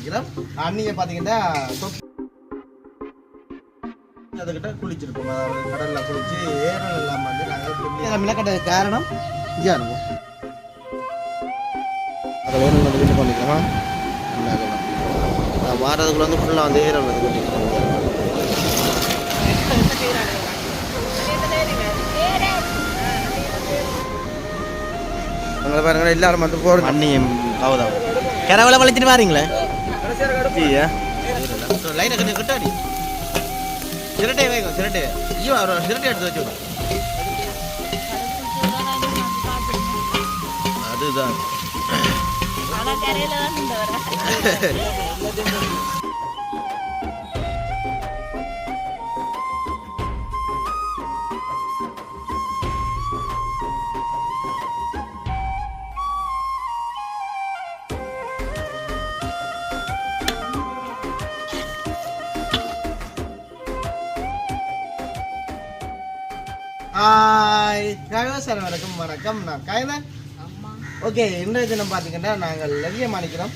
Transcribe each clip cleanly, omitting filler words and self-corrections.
நிற்கிறோம். அன்னியை பார்த்தீங்கன்னா அதுக்கிட்ட குளிச்சிருப்போம். அதாவது கடலில் குளிச்சு ஏரல் எல்லாம் வந்து நாங்கள் மிளக்கட்ட காரணம் இங்கே இருக்கும். அதை வேணும் வந்து வீட்டு பண்ணிக்கலாமா நான் வாரதுக்குள்ள வந்து ஃபுல்லாக வந்து ஏரல் வந்து பண்ணிக்கலாம். அங்கே பாருங்க எல்லாரும் வந்து போகிறோம். அண்ணியும் கவுதா கிரவலை வளைச்சிட்டு வாரீங்களே லைனை கொஞ்சம் கிட்டாடி சிரட்டையை வைக்கும். சிரட்டை ஐயோ சிரட்டை எடுத்து வச்சு விடும். அதுதான் வணக்கம் வணக்கம். நான் காயதான். ஓகே, இன்றைய தினம் பார்த்தீங்கன்னா நாங்கள் நிறைய மாணிக்கிறோம்.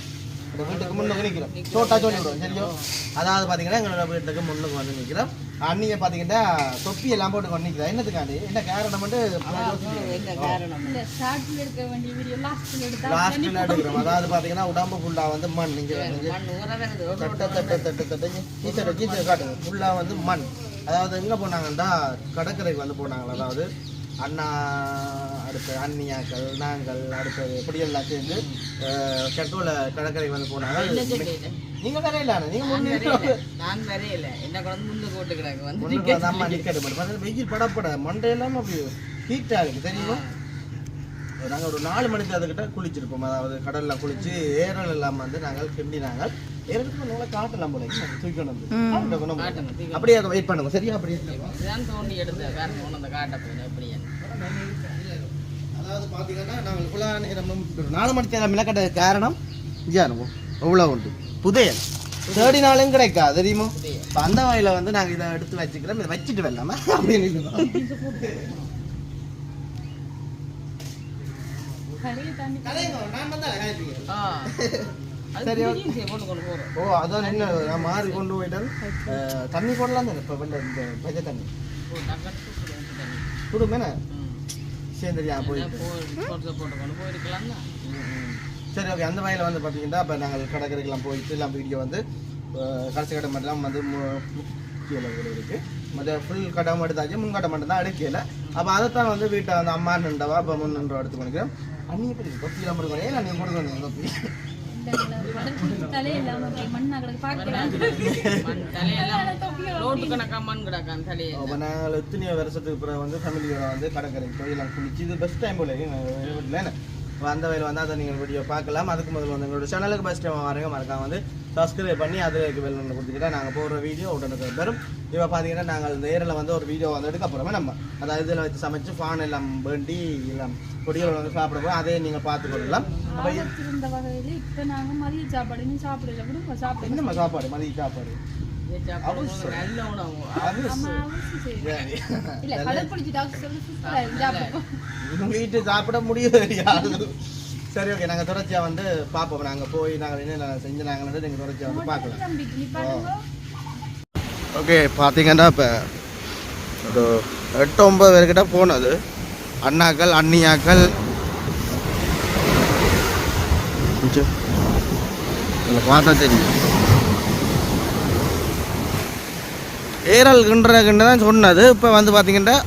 இந்த வீட்டுக்கு முன்னுக்கு நிற்கிறோம். சோட்டா சொல்லிவிடுவோம் சரியோ. அதாவது பார்த்தீங்கன்னா எங்களோட வீட்டுக்கு முன்னுக்கு வந்து நிற்கிறோம். அன்னியை பார்த்தீங்கன்னா தொப்பி எல்லாம் போட்டு கொண்டு நிற்கிறோம். என்னத்துக்காண்டி என்ன காரணம் வந்து லாஸ்ட்டில் எடுக்கிறோம். அதாவது பார்த்தீங்கன்னா உடம்பு ஃபுல்லாக வந்து மண். நீங்கள் தட்டு கீச்சை காட்டுங்க. ஃபுல்லாக வந்து மண். அதாவது எங்கே போனாங்கன்னா கடற்கரைக்கு வந்து போனாங்களா. அதாவது அண்ணா அடுத்து அண்ணியாக்கள் நாங்கள் அடுத்தது எப்படியெல்லாம் சேர்ந்து செட்டோல கடற்கரைக்கு வந்து போனாங்க. நீங்கள் வரையில நான் வரையில என்ன முன்னுக்கு அம்மா நிற்கிறது மட்டும் வெயில் படப்பட மண்டையெல்லாம் அப்படி ஹீட் ஆகுது தெரியுமா. நாங்கள் ஒரு 4 மணிக்கு அதுக்கிட்ட குளிச்சிருப்போம். அதாவது கடலில் குளிச்சு ஏரல் எல்லாம் வந்து நாங்கள் கிண்டினாங்க. ஏரலுக்கு நல்லா காட்டலாம் போல தூக்கணும் வந்து அப்படியே அதை வெயிட் பண்ணுங்க சரியா. அப்படியே அதாவது பார்த்தீங்கன்னா நாங்கள் குழா நேரம் 4 மணிக்கு மிளக்கட்ட காரணம் இங்கே இருக்கும். எவ்வளோ உண்டு புதையல் தேடி நாளும் கிடைக்காது தெரியுமோ. இப்போ அந்த வகையில் வந்து நாங்கள் இதை எடுத்து வச்சுக்கிறோம். இதை வச்சுட்டு வரலாமா அப்படின்னு ஓ அதான் என்ன நான் மாறி கொண்டு போயிட்டேன். தண்ணி போடலாம் தானே இப்போ இந்த பச்சை தண்ணி கொடுங்கண்ணே சேர்ந்துரியா போயிட்டு. சரி ஓகே. அந்த வகையில் வந்து பார்த்தீங்கன்னா இப்போ நாங்கள் கடற்கரைக்கெல்லாம் போயிட்டு எல்லாம் வீடியோ வந்து கடைசி கடை மட்டும் வந்து கீழே இருக்குது. மற்ற ஃபுல் கட்டம் எடுத்தாச்சு. முன்கட்டம் மட்டும் தான் எடுக்கல. அப்போ அதைத்தான் வந்து வீட்டை வந்து அம்மா நின்றவா இப்போ முன்னின்றவா எடுத்து பண்ணிக்கிறேன். அன்னியை பற்றி தொப்பிலாம் கொடுக்கணும். ஏன் நீங்கள் கொடுக்கணும் தொப்பி நாங்கள் எத்தனையோ வருஷத்துக்கு பிறகு வந்து ஃபேமிலியோட வந்து கடற்கரைக்கு போய் எல்லாம் குளிச்சு இது பெஸ்ட் டைம் போல வீட்டில் அந்த வயல் வந்து அதை நீங்கள் வீடியோ பார்க்கலாம். அதுக்கு முதல்ல வந்து எங்களோட சேனலுக்கு ஃபஸ்ட் டைம் வரங்க மறக்காம வந்து சப்ஸ்கிரைப் பண்ணி அதுக்கு வெல் ஒன்று கொடுத்துக்கிட்டா நாங்கள் போடுற வீடியோ உடனே பெறும். இப்போ பார்த்தீங்கன்னா நாங்கள் இந்த ஏரில் வந்து ஒரு வீடியோ வந்ததுக்கு அப்புறமே நம்ம அதாவது இதில் வச்சு சமைச்சு ஃபான் எல்லாம் வேண்டி எல்லாம் பொடிகள் வந்து சாப்பிடுவோம். அதே நீங்கள் பார்த்து கொள்ளலாம். அப்போ இந்த வகையில் இப்போ நாங்கள் மதிய சாப்பாடு இன்னும் சாப்பிடல கூட சாப்பிடு என்னம்மா சாப்பாடு மதிய சாப்பாடு வீட்டு சாப்பிட முடியாது. சரி ஓகே. நாங்கள் தொடர்ச்சியாக வந்து பார்ப்போம். நாங்கள் போய் நாங்கள் என்ன செஞ்சுனாங்கன்னு நீங்கள் தொடர்ச்சியாக வந்து பார்க்கலாம். ஓகே பார்த்தீங்கன்னா இப்போ ஒரு 8-9 பேர்கிட்ட போனது அண்ணாக்கள் அண்ணியாக்கள் பார்த்தா தெரியும். ஏரல் கிண்டுற தான் சொன்னது. இப்போ வந்து பார்த்தீங்கன்னா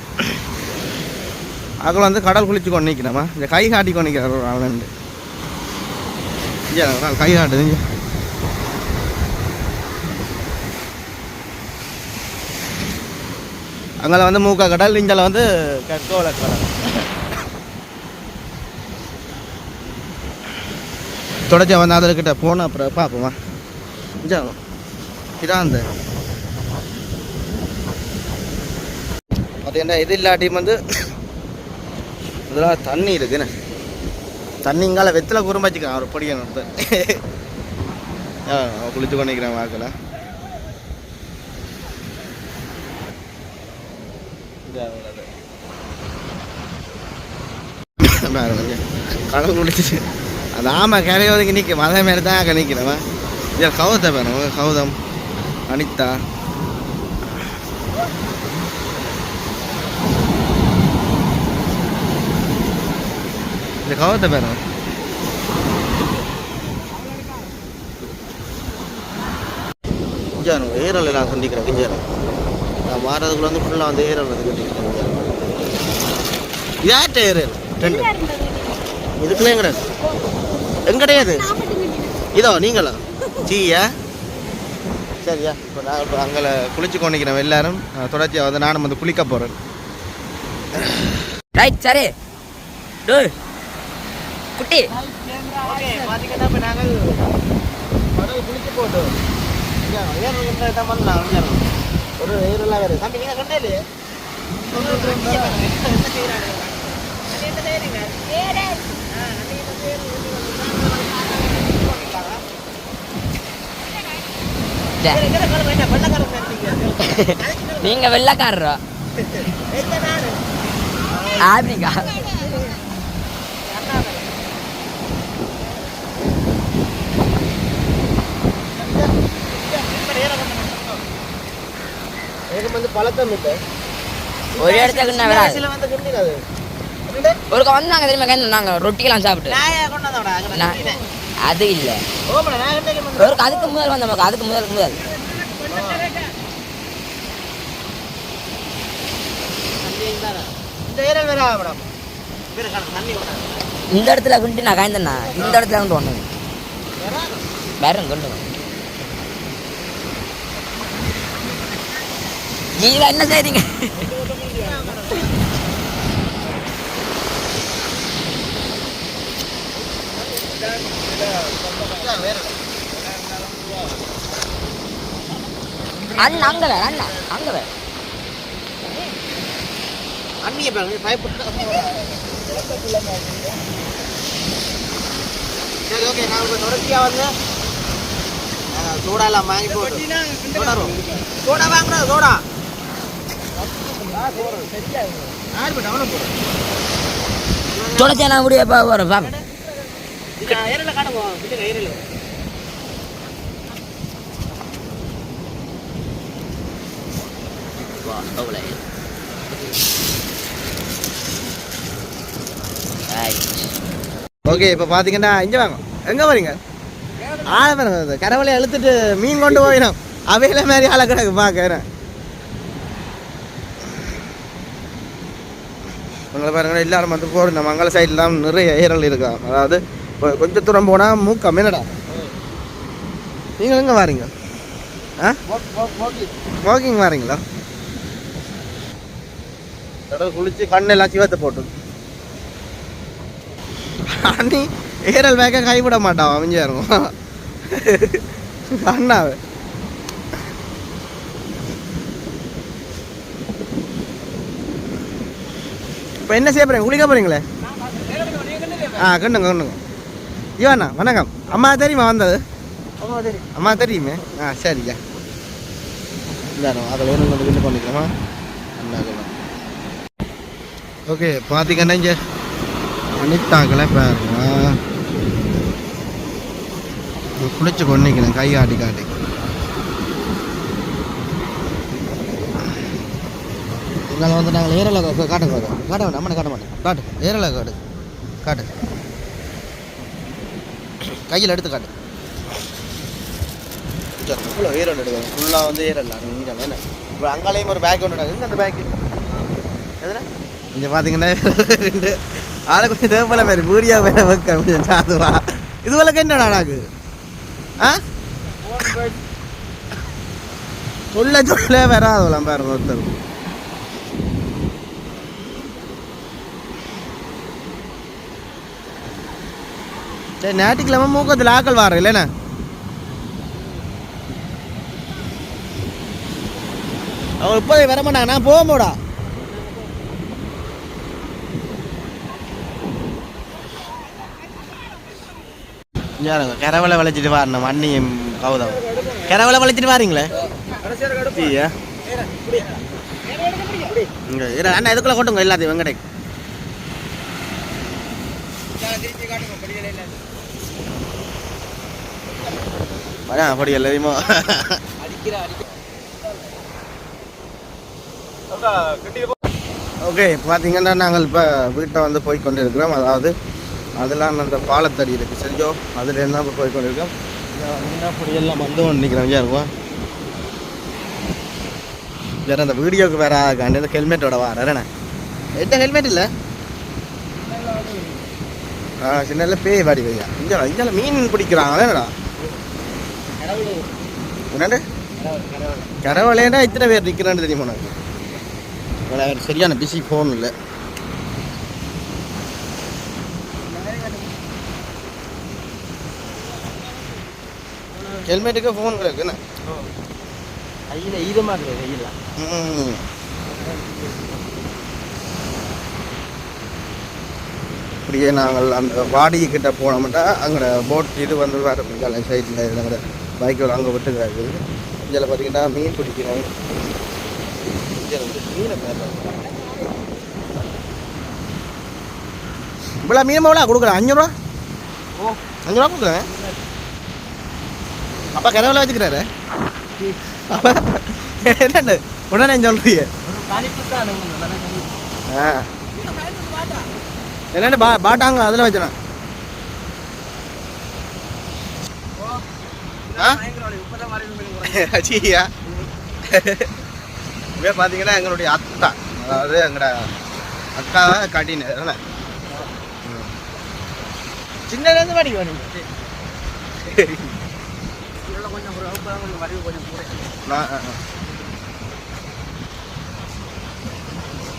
அங்கே வந்து கடல் குளிச்சு கொண்டு நிற்கிறோமா. இந்த கை காட்டி கொண்டு நிற்கிறார் ஒரு ஆளுண்டு. கை காட்டுது. அங்கே வந்து மூக்கா கடல், இஞ்சால வந்து கற்கோள கடல். தொடர்ச்சி வந்து அதற்கிட்ட போனால் அப்புறம் பார்ப்போமா. இதான் அந்த பார்த்தீங்கன்னா இது இல்லாட்டியும் வந்து இதெல்லாம் தண்ணி இருக்குன்னு தண்ணிங்கால வெத்தில குறும்பாச்சிக்கலாம் அவர் படிக்கணும். குளிச்சு கொண்டிருக்கிறேன் வாக்கில். கடல் குளிச்சு அந்த ஆமாம் கரையோதுக்கு நிற்கும் அதே மாதிரி தான் அங்கே நிற்கிறவன். இதில் கௌதத்தை வேணும். கௌதம், அனிதா, இந்த கௌதத்தை வேணும். கிஞ்சாரம் ஏரல் நான் கண்டிக்கிறேன். கிஞ்சாரம் நான் மாறதுக்குள்ள வந்து ஃபுல்லாக வந்து ஏரல் வந்து கண்டிக்கிறேன். யார்கிட்ட ஏரல் ரெண்டு இதுக்குள்ளே எங்கடையாது இதோ நீங்களா சீயா சரியா? இப்போ நான் இப்போ அங்கே குளிச்சு கொண்டிக்கிறேன். எல்லாரும் தொடர்ச்சியாக வந்து நானும் வந்து குளிக்க போகிறேன். ரைட் சரி குட்டி பார்த்தீங்கன்னா இப்போ நாங்கள் கடல் குளிச்சு போட்டோம். ஏறல் பண்ணலாம். ஒரு ஏரெல்லாம் வேறு தம்பி நீங்கள் கண்டே நீங்க வெள்ளக்காரரா ஆப்ரிக்கா வந்து பழக்கம் இல்லை. ஒரு இடத்துக்கு ஒரு வந்தாங்க தெரியுமா நாங்க ரொட்டிலாம் சாப்பிட்டு அது இல்லை அதுக்கு முதல் வந்த மக்கள் அதுக்கு முதல் இந்த இடத்துல கொண்டு நான் காய்ந்தேண்ணா இந்த இடத்துல கொண்டு ஒண்ணு வேற கொண்டு நீங்க என்ன செய்றீங்க? அண்ணா அங்க வேற அண்ணா அங்க வேற அண்ணிய பாருங்க பயப்பட்டு. சரி ஓகே நான் இப்போ தொடர்ச்சியாக வந்து சோடாலாம் வாங்கி போட்டு சோடா வாங்குறோம். சோடா தொடர்ச்சியா நான் முடிய போறேன் பாப்பா ஓகே இப்போ பார்த்தீங்கன்னா இங்கே வாங்க. எங்கே வரீங்க? ஆளை பாருங்க கரவலையை இழுத்துட்டு மீன் கொண்டு போயிடும். அவையில மாதிரி ஆளை கிடக்கு பார்க்குறேன். உங்களை பாருங்க எல்லாரும் வந்து போகிற நம்ம மங்கள சைட்லாம் நிறைய ஏரல் இருக்கான். அதாவது கொஞ்சம் தூரம் போனால் மூக்கம் என்னடா. நீங்கள் எங்கே வாரீங்க? வாக்கிங் வாரீங்களா? குளிச்சு கண்ணெல்லாம் சிவத்தை போட்டு அண்ணி ஏரல் வேக கைவிட மாட்டான். அமைஞ்சா இருக்கும் அண்ணாவே. இப்போ என்ன செய்ய போறீங்க? குளிக்க போறீங்களே? கண்ணுங்க கண்ணுங்க. ஜீவாண்ணா வணக்கம். அம்மா தெரியுமா வந்தது? அம்மா தெரியுமே. சரியா இல்லை அதில் வேணும் வந்து விண்ணு பண்ணிக்கலாமா? ஓகே பார்த்தீங்கன்னா இங்கே அனிதாக்களை பாருங்க குளிச்சு கொண்டிக்கிறேன் கை காட்டி காட்டி. இதனால் வந்து நாங்கள் ஏரலை காட்டுங்க காட்ட வேண்டாம். அம்மனை காட்ட மாட்டேன். காட்டு ஏரலை காட்டு காட்டு கையில் எடுத்து காட்டு. ஃபுல்லாக ஏரல் எடுக்கும். ஃபுல்லாக வந்து ஏரல் நீங்க என்ன இப்போ அங்காலையும் ஒரு பேக் ஒன்று நடக்குது. அந்த பேக்கு எதுனா இங்கே பார்த்தீங்கன்னா ரெண்டு ஆளை கொஞ்சம் தேவைப்பட மாதிரி பூரியா வேலை வைக்க கொஞ்சம் சாதுவா இது போல என்னடா நாக்கு சொல்ல சொல்ல வராதுலாம் பாருங்க ஒருத்தர். சரி ஞாயிற்றுக்கிழமை மூக்கத்தில் ஆக்கள் வார இல்லைண்ணா? அவங்க இப்போதே வர மாட்டாங்க. நான் போகும்போடா கரவலை வளைச்சிட்டு வாரணும். அண்ணியும் கௌதம் கரவலை வளைச்சிட்டு வாரீங்களே அண்ணா இதுக்குள்ள கொண்டுங்க எல்லாத்தையும் வெங்கடை. வரேன் அப்படி எல்லாரையுமோ ஓகே பார்த்தீங்கன்னா நாங்கள் இப்போ வீட்டை வந்து போய் கொண்டு இருக்கிறோம். அதாவது அதெல்லாம் அந்த பாலத்தடி இருக்குது சரியோ, அதுலேருந்து தான் இப்போ போய் கொண்டு இருக்கோம். அப்படியெல்லாம் வந்து ஒன்று நிற்கிறவங்க இருக்கும். வேறு அந்த வீடியோக்கு வேறு ஆகாண்டு இந்த ஹெல்மெட்டோட வரேண்ணே. எந்த ஹெல்மெட் இல்லை சின்ன பேய் வாடி வையா. இங்கே மீன் பிடிக்கிறாங்களே என்னடா என்னண்டு கரவலையடா இத்தனை பேர் நிற்கிறான்னு தெரியுமா உனக்கு? சரியான பிஸி ஃபோன் இல்லை. ஹெல்மெட்டுக்கு ஃபோன் இருக்குண்ணே கையில் ஈரமாக இருக்குது கையில். அப்படியே நாங்கள் அந்த வாடிகை கிட்ட போனோம்னா அங்கே போட் இது வந்து வேறு சைடில் இடங்கிற பைக்கில் அங்கே விட்டுக்கிறாரு. இதில் பார்த்தீங்கன்னா மீன் பிடிக்கிறாங்க. மீனை இவ்வளோ மீன் எவ்வளோ கொடுக்குறேன்? 5 ரூபா. 5 ரூபா கொடுக்குறேன். அப்பா கிணவுல வச்சுக்கிறாரு. அப்போ என்னண்டு உடனே சொல்றீங்க? என்னண்டு பாட்டாங்க அதில் வச்சுறேன். அச்சியா இப்போ பார்த்தீங்கன்னா எங்களுடைய அத்தா, அதாவது எங்களோட அக்காவை காட்டினு சின்னலேருந்து படிக்க வேணும்.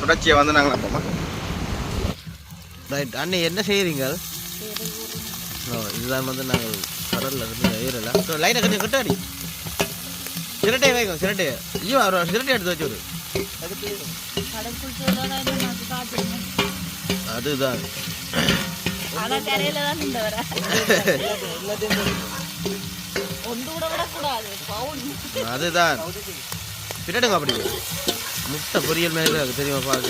தொடர்ச்சியை வந்து நாங்கள் அப்போமா ரைட். அண்ணே என்ன செய்கிறீங்க? இதுதான் வந்து நாங்கள் கடலில் இருந்து ஏறல லைனை கொஞ்சம் கிட்டாடி சிரட்டையை வைக்கும். சிரட்டையை ஐயோ அவர் சிரட்டை எடுத்து வச்சு அதுதான் அதுதான் பின்னாடுங்க. அப்படி முட்டை பொரியல் மேலே அது தெரியுமா பார்க்க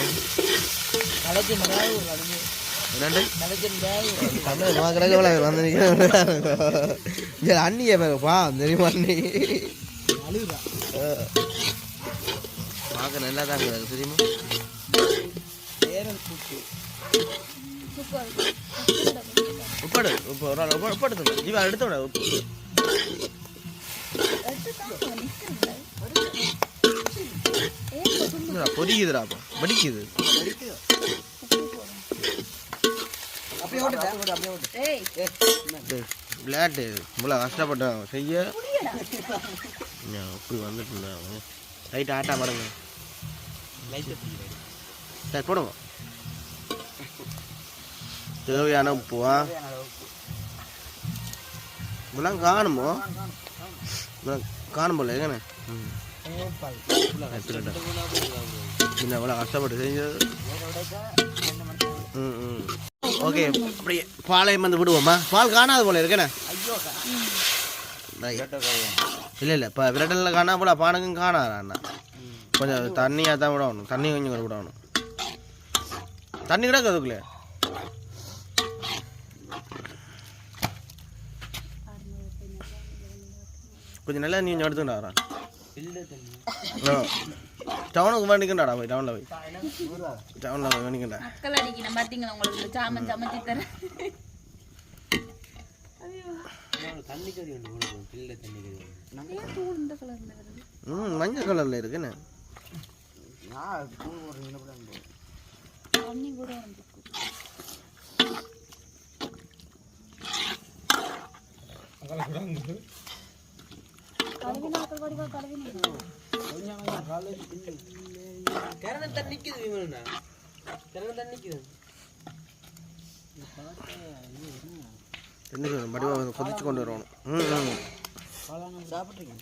அண்ணிய பா தெரியுமா? அண்ணி பார்க்க நல்லா தான் இருக்குது தெரியுமா? உப்பாடு உப்பாடு ஜீவா எடுத்து விட பொரிக்குதுடாப்பா வடிக்குது. விளையாட்டு இவ்வளோ கஷ்டப்பட்டோம் செய்ய அப்படி வந்துட்டு இருந்தாங்க. லைட் ஆட்டா பாருங்க சரி போடுங்க. தேவையான உப்புவா இப்பெல்லாம் காணுமோ காணும் போல எங்கண்ணே என்ன இவ்வளோ கஷ்டப்பட்டு செஞ்சது. ஓகே அப்படியே பாலையும் வந்து விடுவோம்மா. பால் காணாது போல இருக்கேண்ணே. இல்லை இல்லை இப்போ விரட்டலில் காணா போல பானுக்கும் காணாதா அண்ணா. கொஞ்சம் தண்ணியாக தான் விடணும். தண்ணி கொஞ்சம் கூட விடணும். தண்ணி கிடக்கு அதுக்குள்ளே கொஞ்சம் நல்லா நீ கொஞ்சம் எடுத்துக்கிட்டா வரான். டவுனுக்கு வேண்டிக்கண்டாடா போய் டவுனில் போய் வேண்டிக்கண்டா. மஞ்சள் கலரில் இருக்குன்னு கொதிச்சு கொண்டு வரணும். சாப்பிட்றீங்க